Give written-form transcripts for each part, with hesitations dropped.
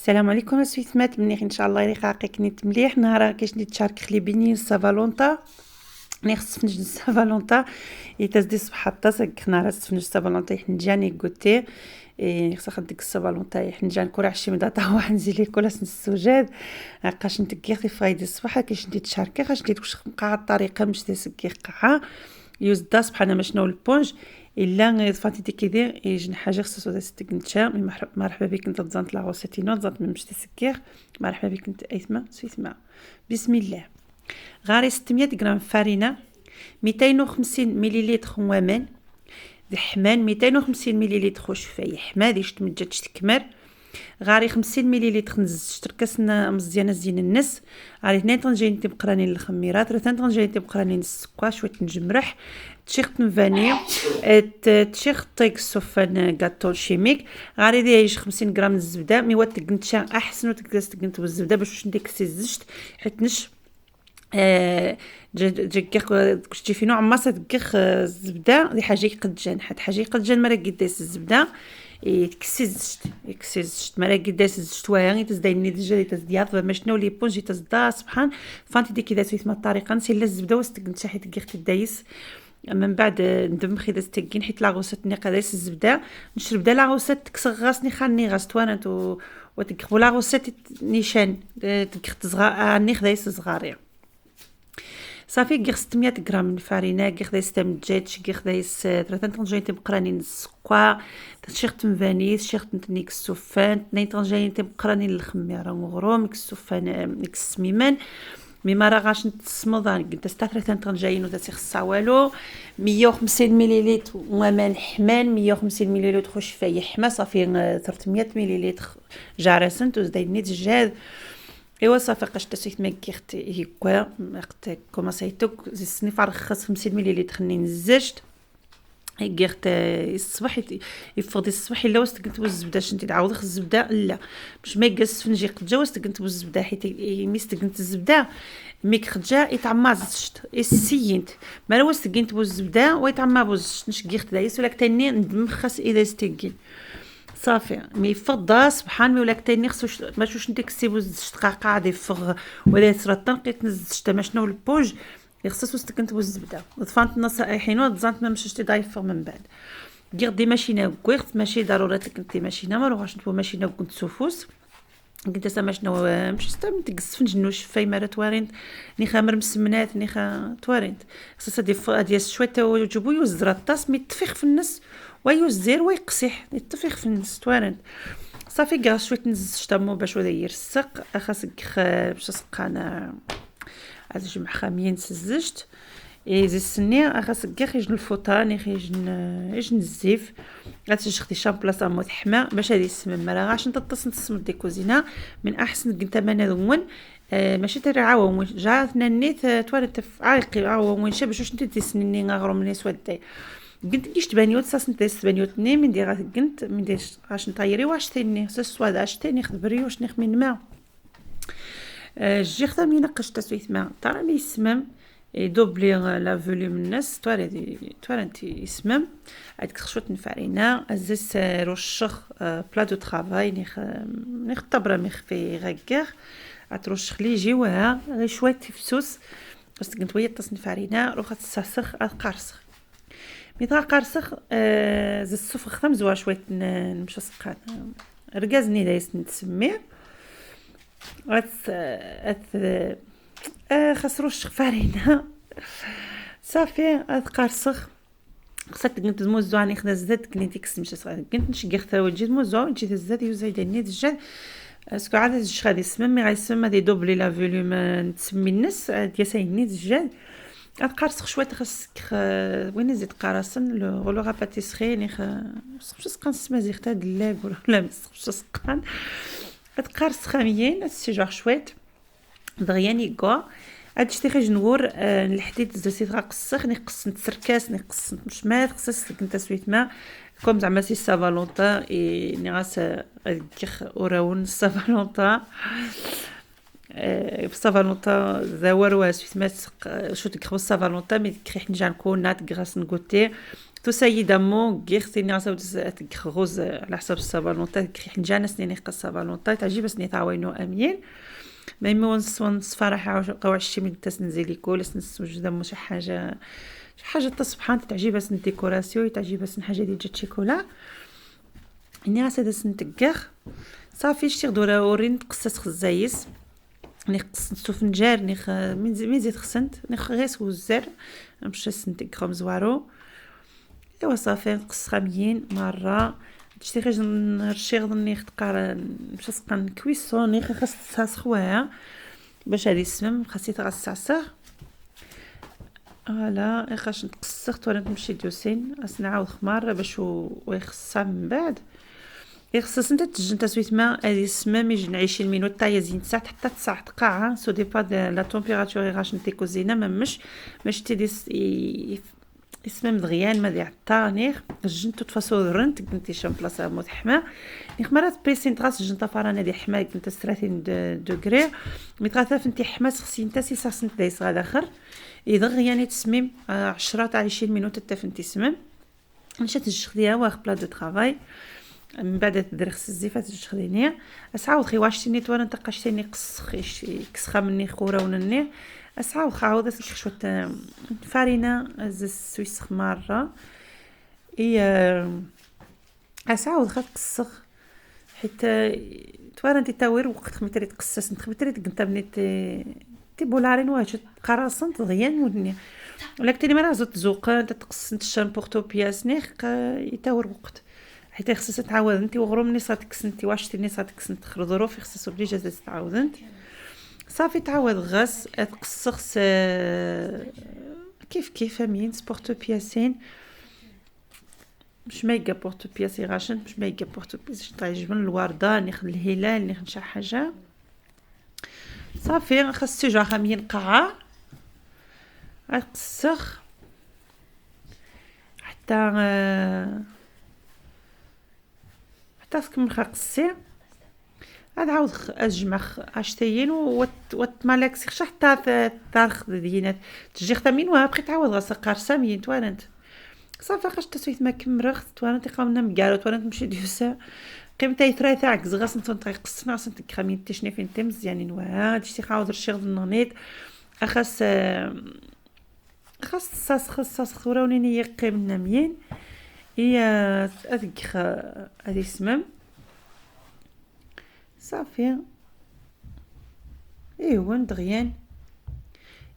السلام عليكم اسويتمات منيح ان شاء الله يريقاقك نيت مليح نهار كاش ندير تشارك خليبيني سافالونطا ني خص فنج سافالونطا يتزدي صباح الطاسك نهار فنج سافالونطا حنجاني غوتي خص خدك سافالونطا حنجان كورا عشي مدا واحد نزيلي كولاس السجاد قاش نتكي في فايدي الصباح كاش ندير تشارك خاش ندير واش قاع الطريقه مش تسكي قاع يوز دا سبحان ما شنو البونج الا فاتيتي كيدير يجن حاجه خصو تستقنتشا مرحبا بك انت تزانت لا غوسيتينو تزانت من مشتي سكير مرحبا بك انت ايثما سويثما بسم الله غاري 600 غرام فارينه 250 مليلتر ومان الحمان 250 مليلتر وشفاي حماد يشتمجاتش تكمر غاري 50 مليلتر نزز شتركسنا مزيانه زين النس غاري 2 طنجين تبقرانين الخميرات 3 طنجين تبقرانين السكر شويه نجمرح تشيخت فاني تشيخت طيق السفان غاتو شيميك غاري ديش 50 غرام الزبده مي وات قنتشا احسن وتقدر تقنت بالزبده باش نديك الزجت حيت نش جاكيخ كشتي في نوع ماسه دكيخ الزبده دي حاجه يقدجان حد حاجه يقدجان مرا قداس الزبده يكسيزشت مرا قداس الزجت وايا تزدايني دجا تزدياض ما شنو لي بونجي تزدا سبحان فانتي ديك كذا سويت ما الطريقه نسي لا الزبده واستقنت حيت دكيخ تدايس من بعد ندم خيدا ستكين حيت لاغوسات قداس الزبده نشرب دا لاغوسات تكسغاسني خاني غاستوانت وتكخبو لاغوسات نيشان تكخ تصغار اني خدايس صغاريه صافي كيخ 600 غرام من الفارينه كيخ دايس تم دجاج كيخ دايس 3 طنجين تبقرانين السكر تشيخت فانيس شيخت نيك السفان 2 طنجين تبقرانين الخميره وغروم نيك السفان نيك السميمان مي ما راغاش نتصمضان قد 3 طنجين وتسيخ الصوالو 150 مليلتر ومان حمان 150 مليلتر وشفاي حما صافي 300 مليلتر جارسنت وزدايني دجاج ايوا صافي قاش تسيت ما كيخت هكا وقت كوماسيتو زيسني فرخص 50 مليلتر نزجت كيخت الصباح يفضي الصباح الا واست كنت الزبده شنتي تعاود خ الزبده لا باش ما يقص فنجي قد واست كنت الزبده حيت ميست كنت الزبده ميك خرجا يتعمازشت السينت ما واست كنت الزبده ويتعما بوزشت نش كيخت دايس ولا تاني ندمخس اذا استيكين صافي مي فضا سبحان مي ولا تاني خصو ماشوش نديك السيبو زشت قاعد يفغ ولا سرطان لقيت نزجت ما شنو البوج يخصص استكنت بالزبده وطفانت نصائحين وتزانت ما مشيتي ضايفه من بعد دير دي ماشينه كويرت ماشي ضروري كنت ماشينه ما روحش نتو ماشينه كنت سوفوس قلت سما شنو مش استم تقص فنجنو شفاي مره توارنت ني خامر مسمنات ني خا توارنت خصها ديال شويه وجبوي وزرطاس مي تفيخ في النص ويوزير ويقصيح يتفيخ في النص توارنت صافي كاع شويه نزج تمو باش ولا يرسق خاصك باش سقانا هذا جمع خامين سزجت زي السني خاصك كاع يجن الفوطان يجن الزيف غتشختي شامبلاصه مو حما باش هذه السمن ما راغاش نتصم دي كوزينه من احسن قلت انا ذون ماشي ترى عاون جاتنا نيت توالت عاقي عاون وين شبش واش انت تسنني غرو من سوداي قلت كيش تبانيوت ساس نتس بانيوت ني من دي قلت من دي غاش نطيري واش تاني سواد اش تاني خبري واش نخ من ما جي خدام لي نقش تسويت ما ترى ما يسمم يدوبلي لا فوليوم الناس توارنتي يسمم عاد خشوت نفارينا ازس روشخ بلا دو طرافاي نخ طبره مخفي غكر اتروشخ لي جيوها غير شويه تفسوس بس كنت ويا تصنفارينا روخ تسسخ قارسخ ميطا قارسخ ز الصفر خدام زوا شويه نمشي سقان ركازني دايس نتسميه خسروش فارينا صافي قارسخ خصك كنت موزو عني خدا الزاد كنيتيك سمشي صغير كنت نشقي حتى وجي موزو نجي الزاد يوزايدني دجال اسكو عاد الجش غادي يسمم مي غيسمم هادي دوبلي لا فوليوم نتسمي الناس ديسايني دجال قارسخ شويه خاصك وين زيد قارصن لو غا باتيسري ني خصك سقان سمازي حتى دلاك ولا مسخش سقان قارص خاميين السيجار شويت دغيا يكوا هاد شتي خرج نور الحديد زرتي غاقصخ نقص نتسركاس نقص مشمات خصص كنت سويت ما كوم زعما سي سافالونطا اي نغاس كيخ اوراون سافالونطا سافالونطا زوار واسويت ما شو تكخبص سافالونطا مي كريح نجان كونات غراس نغوتي تو سيدامون غيختيني عاوز غوز على حساب الصابالونطا حنجانا سنيني قا الصابالونطا تعجب سني تعاونو امين ما ونص فرح قاو 20 من تسنزيلي كولس نسوج دمو شي حاجه تصبحان تعجب سن ديكوراسيون تعجب سن حاجه ديال جات شيكولا اني غاسا سن تكغ صافي شتي دورا اورين تقصص خزايس ني قصنتو فنجار ني من زيت خسنت ني غيس وزر نمشي سنتكرهم زوارو ايوا صافي نقص خاميين مره شتي غير نرشي غني تقار نمشي سقان كويسون ني خاص تسخوها باش هادي السمم خاصني تغسعسه فوالا خاص نتقسخت ولا نمشي دوسين نعاود خمار باش ويخصها من بعد يخصص انت تجن تسويت ما هذه السمام يجن 20 مينوت تاع يزين ساعه حتى 9 دقائق سو دي با لا تمبيراتور غاش نتي كوزينه مش تدي اسمم دغيان ما دي حتى نيخ جنتو تفاصو رنت كنتي شام بلاصه متحمه نيخ مرات بريسين تراس جنتا فرانه دي حمايه كنت 30 دوغري مي تغاثا فنتي حماس خصي انت 6 سنت دايس غادا اخر اذا يعني تسميم 10 تاع 20 مينوت حتى فنتي سمم مشات الشخديه واخ بلا دو طرافاي من بعد تدرخس الزيفات تشخديني اسعاود خي واشتيني توان تقشتيني قصخ كسخه مني خوره ونني اسعاود خاود شويه فارينه السويس مره اي اسعاود خا قصخ حتى توان انت تاوير وقت خمتري تقصص انت خمتري كنت بنيت تي بولارين واش قراصن تغيان ودني ولكن ما راه تزوق انت تقص انت الشامبورتو بياسنيخ يتاور وقت حيت خصك تعاود انت وغروم ني صاتك سنتي واش تني صاتك سنت ظروف خصك اوبليجا تعاود انت صافي تعاود غاس تقصخ كيف امين سبورتو بياسين مش ميغا بورتو بياسي غاشن مش ميغا بورتو بياسي تعجبن الورده نخل الهلال نخل شي حاجه صافي خاص تجا خامين قاعه تقصخ حتى تكمل خاصي عاد عاود اجمع اشتيين وتمالكسي خش حتى تاخذ دينات تجي خدامين وابقي تعاود غاس قارصه مين توانت صافي خاش تسويت ما كمرخ توانت قامنا مقالو توانت مشي ديوسا قيمتها 3 تاع غاس نتون قصنا خاص تكرامين تشني فين تمز يعني نوا دشتي خاود رشيغ النونيت خاص خاص خوروني يقيمنا مين هي اذكر هذه اسمم صافي ايوا دغيان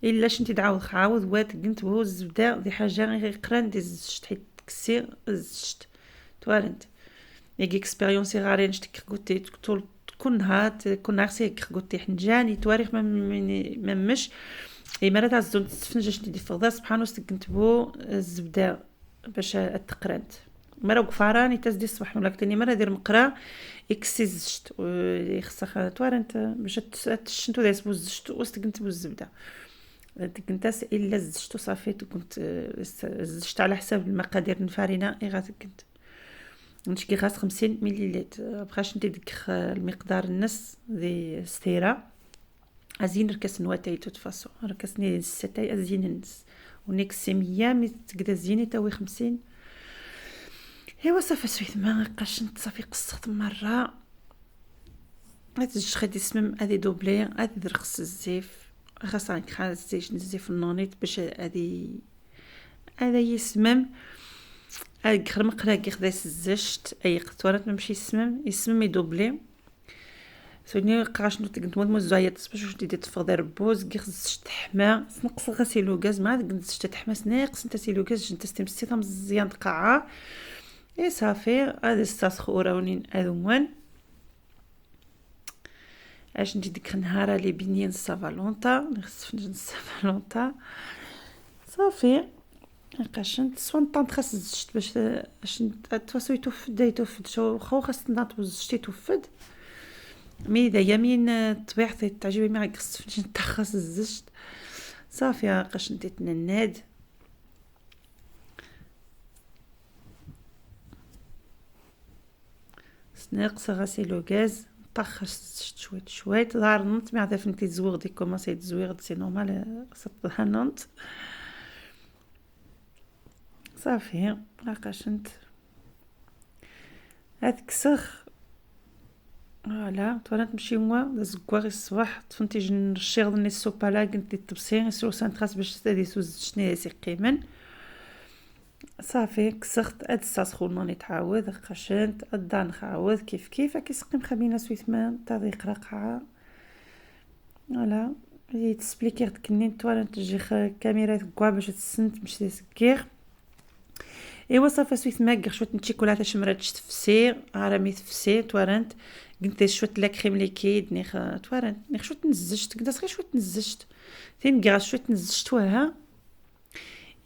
الا شنتي تعاود خاود وات كنت بو الزبده دي حاجه غير قران دي زشت حيت تكسير زشت توالنت يجي اكسبيريونس غارين شتك قلتي كل نهار سي قلتي حنجاني تواريخ ما مش اي مرات تعزون تسفنج شتي دي فضا سبحان الله كنت بو الزبده باش اتقرنت مرة قفاراني تزدي الصباح ولا كتني مرة دير مقرا اكسيزشت يخصخ توارنت باش تشنتو دايس بوزشت وستكنت بالزبده كنت الا زشتو صافي كنت زشت على حساب المقادير الفارينه كنت نشكي خاص 50 مليلتر بقاش انت ديك المقدار النص دي ستيرا ازين ركس نواتايتو تفاسو ركسني الستاي ازين النص ونيكسي 100 مي تقدر زيني تاوي 50 ايوا صافي سويت ما قاشنت صافي قصت مره هاد الشخدي اسمم هادي دوبلي هادي درخص الزيف خاصها نخاز الزيف النونيت باش هذا يسمم هاد مقرا كيخداس الزشت اي قطورات نمشي يسمم يدوبلي سوني قاش نوت مزايد باش تدي تفضل ربوز كيخص تحمى نقص غسيلو غاز ما كنتش تحمى ناقص انت سيلو غاز انت استمسيتها مزيان دقعه اي صافي هذا الساس خوراونين اذوان اش ندي ديك النهار اللي بينين السافالونطا نخص فنجان السافالونطا صافي قاشنت سوان طنط خاص الزشت باش تواسو يتوفد شو خو خاص نطو الزشت يتوفد مي دا يمين طبيعتي تعجبني معك خاص فنجان تاع خاص الزشت صافي قاشنت تنناد ناقص غسيل غاز طخش شويه ظهر نط مع فهمتي الزويغ دي كومونسي تزويغ سي نورمال صط هننت صافي لقاشنت هاد كسخ فوالا توالات نمشي موا زكواغي الصباح طفنتي جن الشيغ ظني السوبا لا قلت لي تبسين سو سانتراس باش تستدي سوز شني سي قيمن صافي كسخت اد الساسخون ماني تعاود قاشنت ادان خاوذ كيف كيسقيم خبينا سويثمان تضيق رقعه فوالا تسبليكي كنين توالات تجي كاميرا كوا باش تسنت مش تسكير ايوا صافا سويت ماك شويه الشوكولاته شمرات تفسي رامي تفسي توارنت قلت شويه لا كريم ليكيد نيخ توارنت نيخ شويه نزجت كدا غير شويه نزجت فين غاس شويه نزجت وها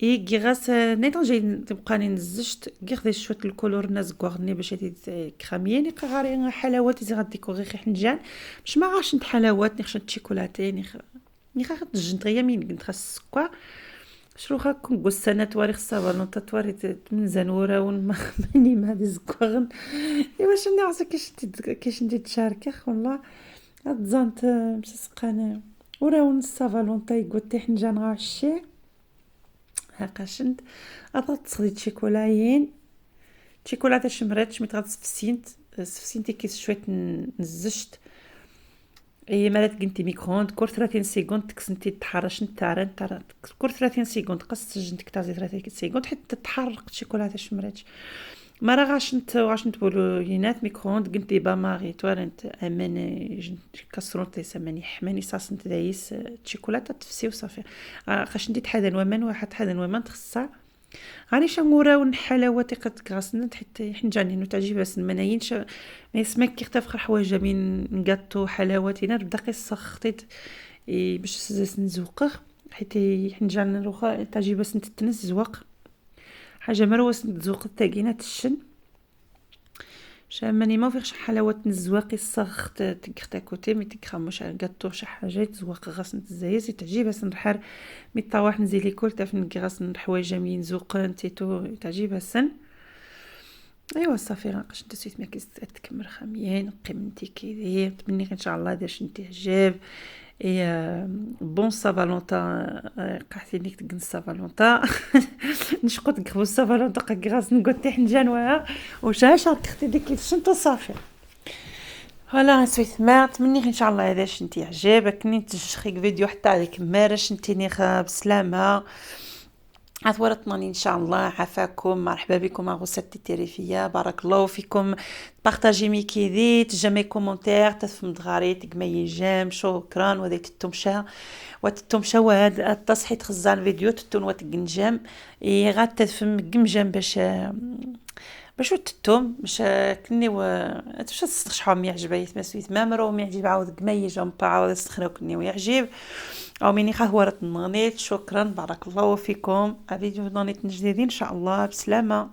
اي غاس نيطون جاي تبقى نزجت غير شويه الكولور الناس كوغني باش هادي كراميين غاري حلاوات زي غاديكوري خي حنجان باش ما غاش نت حلاوات نيخ شويه الشوكولاته نيخ غتجنت غير مين قلت خاص السكر شروخا كون قسنا تواري الصابون تواري من زنوره ونمني ما هذه زكوغن ايوا شنو عسى كيش ندير تشاركي والله اتزانت مش سقانه وراون الصابون طاي قلت حنجان غاشي هاكاشنت اضغط تصديت شيكولايين شيكولاته شمرات مي تغسفسينت سفسينتي كيس شويه نزجت اي مرات قنتي ميكرووند كور 30 سكوند تكسنتي تحرش نتارن كور 30 سكوند قصت جنتك تازي 30 سكوند حتى تحرق الشوكولاته شمرات ما راه غاش نتبولو ينات ميكرووند قنتي باماغي توارنت اماني كسرونتي سماني حماني صاصنت دايس الشوكولاته تفسي وصافي خاش ندير حدا ومن واحد حدا ومن تخصا غادي شموره ونحلاوتي قد كراسنا حتى حنجاني نو تعجب بس المنايين ما يسمك كي تفخر حوايج من نقطو حلاوتنا نبدا قصه خطيت باش نزوقه حتى حنجان نروخا تعجب بس نتنزوق حاجه مروس نتزوق تاكينات الشن شامني ما فيش حلاوه نزواقي الصخت تكختا كوتي مي تكرمش غاتو شي حاجه تزواق غاس نتزايز تعجب بس نحر مي طواح نزيلي كل تاف غاس حوايج جامين زوقن تيتو تعجب بسن ايوا صافي غنقش نتسيت ما كيستكمل خاميين قيمتي كيدي تبني ان شاء الله داش نتعجب اي بون سافالونتا قاعدين ليك تكن سافالونتا نشقد كرو سافالونتا قاعس نقول حنجان وها وشاش تختي ديك الشنطه صافي فوالا سويت ما تمني ان شاء الله هذا شنتي عجبك ني تشخيك فيديو حتى عليك مارش نتيني بسلامه عثورتناني ان شاء الله عافاكم مرحبا بكم غوستي تيريفيا بارك الله فيكم بارطاجي ميكيدي تجمعي كومونتير تفهم دغاري تقمي جيم شكرا وذيت التمشى وتتمشى وهذا التصحيح خزان فيديو تتون وتقنجم غاد تفهم قمجم باش تتوم باش كني باش تستخشحوا مي عجبايت مسويت مامرو مي عجب عاود قمي جنب عاود استخرو كني ويعجب او ميني خهورت نغنيت شكرا بارك الله فيكم فيديو نغنيت جديد ان شاء الله بسلامه.